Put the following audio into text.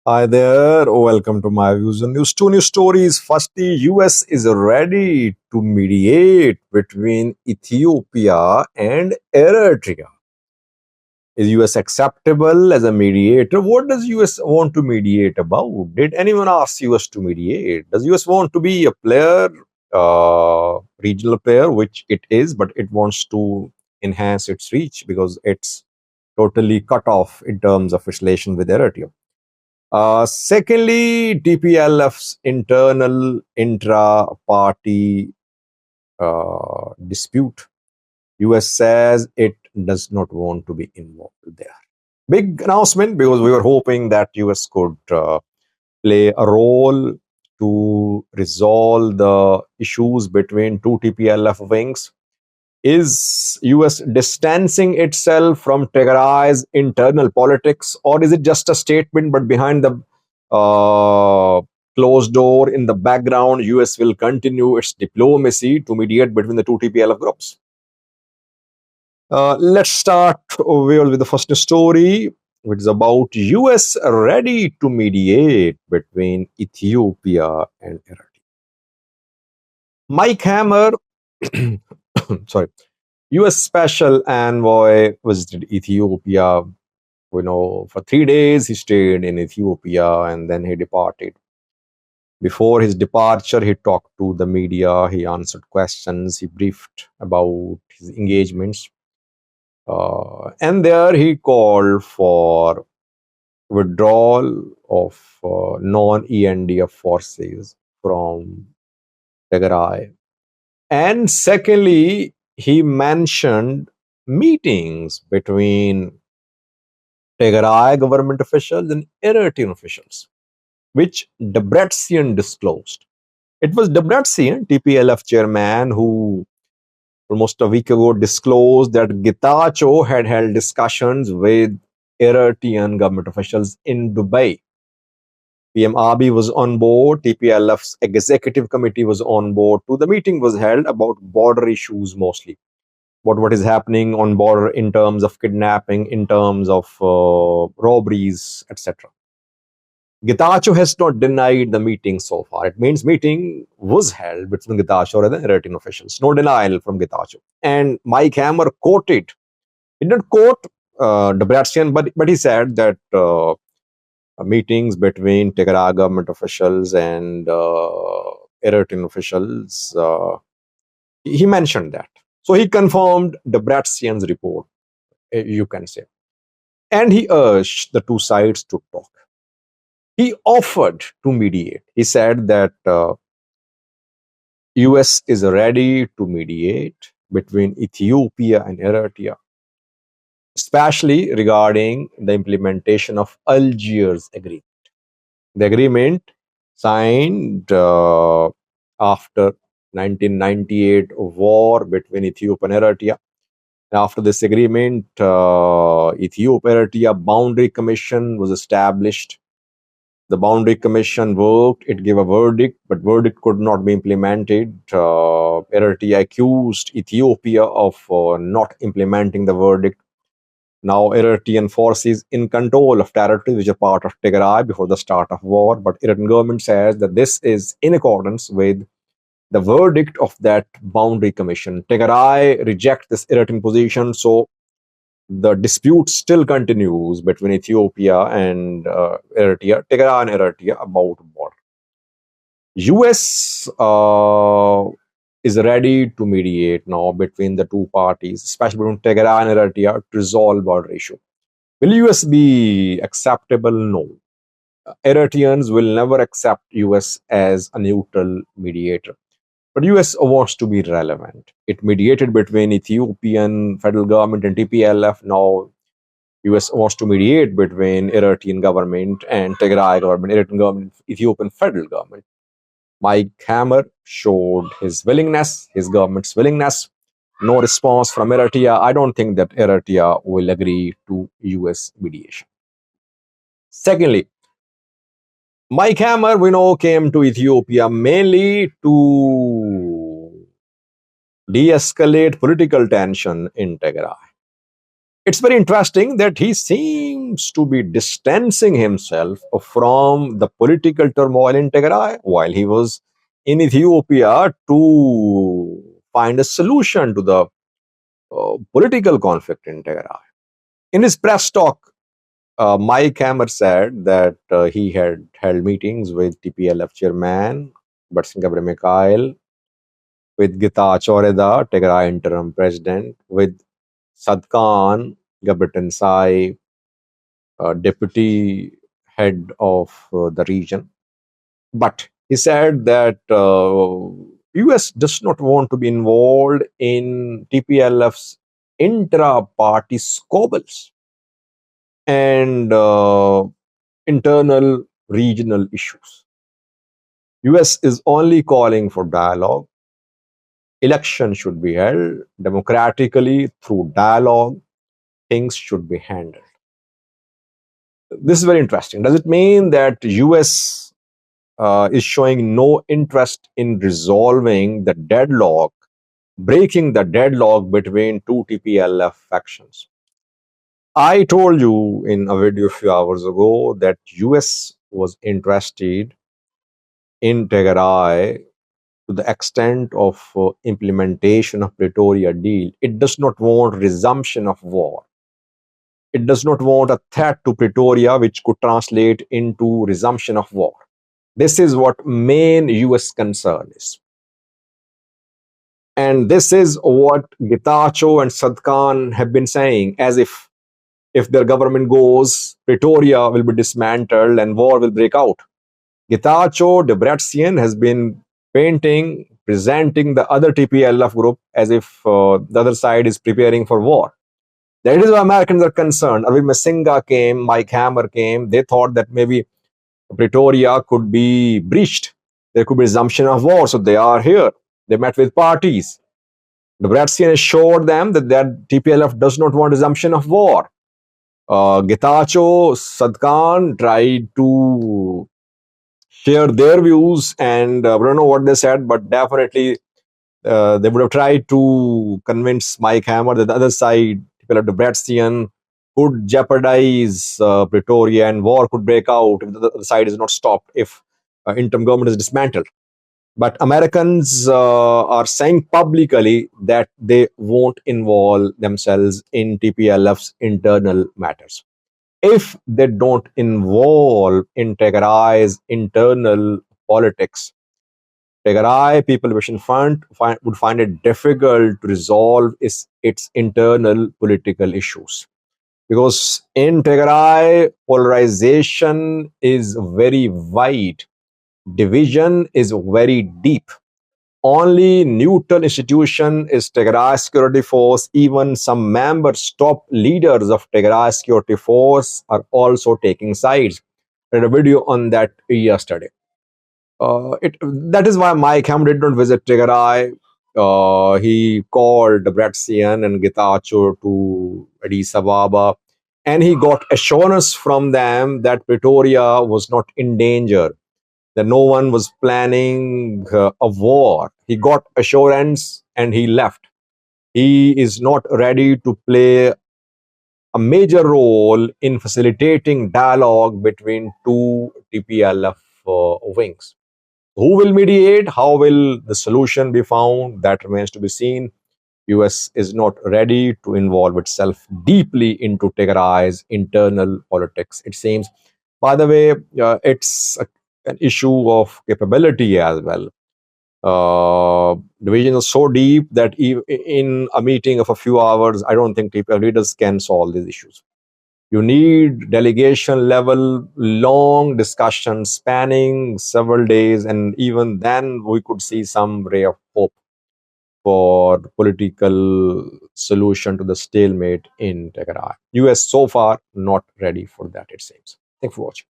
Hi there, welcome to my views on news. Two news stories. Firstly, US is ready to mediate between Ethiopia and Eritrea. Is US acceptable as a mediator? What does US want to mediate about? Did anyone ask US to mediate? Does US want to be a player, regional player, which it is, but it wants to enhance its reach because it's totally cut off in terms of its relation with Eritrea. Secondly, TPLF's internal intra-party dispute. US says it does not want to be involved there. Big announcement because we were hoping that US could play a role to resolve the issues between two TPLF wings. Is US distancing itself from Tigray's internal politics, or is it just a statement but behind the closed door in the background, US will continue its diplomacy to mediate between the two TPLF groups? Let's start with the first story, which is about US ready to mediate between Ethiopia and Eritrea. Mike Hammer, sorry, US Special Envoy visited Ethiopia. For 3 days he stayed in Ethiopia and then he departed. Before his departure, he talked to the media, he answered questions, he briefed about his engagements. And there he called for withdrawal of non-ENDF forces from Tigray. And secondly, he mentioned meetings between Tigray government officials and Eritrean officials, which Debretsion disclosed. It was Debretsion, TPLF chairman, who almost a week ago disclosed that Getachew had held discussions with Eritrean government officials in Dubai. PM Abiy was on board, TPLF's executive committee was on board too. The meeting was held about border issues mostly. What is happening on border in terms of kidnapping, in terms of robberies, etc. Getachew has not denied the meeting so far. It means meeting was held between Getachew and the Eritrean officials. No denial from Getachew. And Mike Hammer quoted, he didn't quote Debretsion, but he said that meetings between Tigray government officials and Eritrean officials, he mentioned that. So he confirmed Debretsion's report, you can say. And he urged the two sides to talk. He offered to mediate. He said that US is ready to mediate between Ethiopia and Eritrea, especially regarding the implementation of Algiers Agreement. The agreement signed after 1998 war between Ethiopia and Eritrea. After this agreement, Ethiopia-Eritrea Boundary Commission was established. The Boundary Commission worked, it gave a verdict, but verdict could not be implemented. Eritrea accused Ethiopia of not implementing the verdict. Now Eritrean forces in control of territories which are part of Tigray before the start of war, but Eritrean government says that this is in accordance with the verdict of that Boundary Commission. Tigray reject this Eritrean position, so the dispute still continues between Ethiopia and Eritrea, Tigray and Eritrea about border. US is ready to mediate now between the two parties, especially between Tigray and Eritrea, to resolve border issue. Will US be acceptable? No. Eritreans will never accept US as a neutral mediator. But US wants to be relevant. It mediated between Ethiopian federal government and TPLF. Now US wants to mediate between Eritrean government and Tigray government, Eritrean government, Ethiopian federal government. Mike Hammer showed his willingness, his government's willingness. No response from Eritrea. I don't think that Eritrea will agree to US mediation. Secondly, Mike Hammer, we know, came to Ethiopia mainly to de-escalate political tension in Tigray. It's very interesting that he seems to be distancing himself from the political turmoil in Tigray while he was in Ethiopia to find a solution to the political conflict in Tigray. In his press talk, Mike Hammer said that he had held meetings with TPLF chairman Barsinga Mikhail, with Gita Choreda, Tigray interim president, with Sadkan Gabritan deputy head of the region. But he said that US does not want to be involved in TPLF's intra-party squabbles and internal regional issues. US is only calling for dialogue. Election should be held democratically through dialogue. Things should be handled. This is very interesting. Does it mean that US is showing no interest in resolving the deadlock, breaking the deadlock between two TPLF factions? I told you in a video a few hours ago that US was interested in Tigray to the extent of implementation of Pretoria deal. It does not want resumption of war. It does not want a threat to Pretoria, which could translate into resumption of war. This is what main US concern is. And this is what Getachew and Sadkan have been saying, as if their government goes, Pretoria will be dismantled and war will break out. Getachew, Debretsion has been painting, presenting the other TPLF group as if the other side is preparing for war. That is why Americans are concerned. Arvind Masinga came, Mike Hammer came. They thought that maybe Pretoria could be breached. There could be resumption of war. So they are here. They met with parties. Debretsion assured them that TPLF does not want resumption of war. Getachew, Sadkan tried to share their views, and I don't know what they said, but definitely they would have tried to convince Mike Hammer that the other side, people of Debretsion, could jeopardize Pretoria and war could break out if the other side is not stopped, if interim government is dismantled. But Americans are saying publicly that they won't involve themselves in TPLF's internal matters. If they don't involve in Tigray's internal politics, Tigray People Liberation Front would find it difficult to resolve its internal political issues. Because in Tigray, polarization is very wide, division is very deep. Only neutral institution is Tigray Security Force. Even some members, top leaders of Tigray Security Force are also taking sides. I did a video on that yesterday. That is why Mike Ham did not visit Tigray. He called Debretsion and Getachew to Addis Ababa, and he got assurance from them that Pretoria was not in danger, that no one was planning a war. He got assurance and he left. He is not ready to play a major role in facilitating dialogue between two TPLF wings. Who will mediate? How will the solution be found? That remains to be seen. US is not ready to involve itself deeply into Tigray's internal politics, it seems. By the way, it's an issue of capability as well. Division is so deep that in a meeting of a few hours, I don't think TPLF leaders can solve these issues. You need delegation level, long discussions spanning several days, and even then we could see some ray of hope for political solution to the stalemate in Tigray. US so far not ready for that, it seems. Thanks for watching.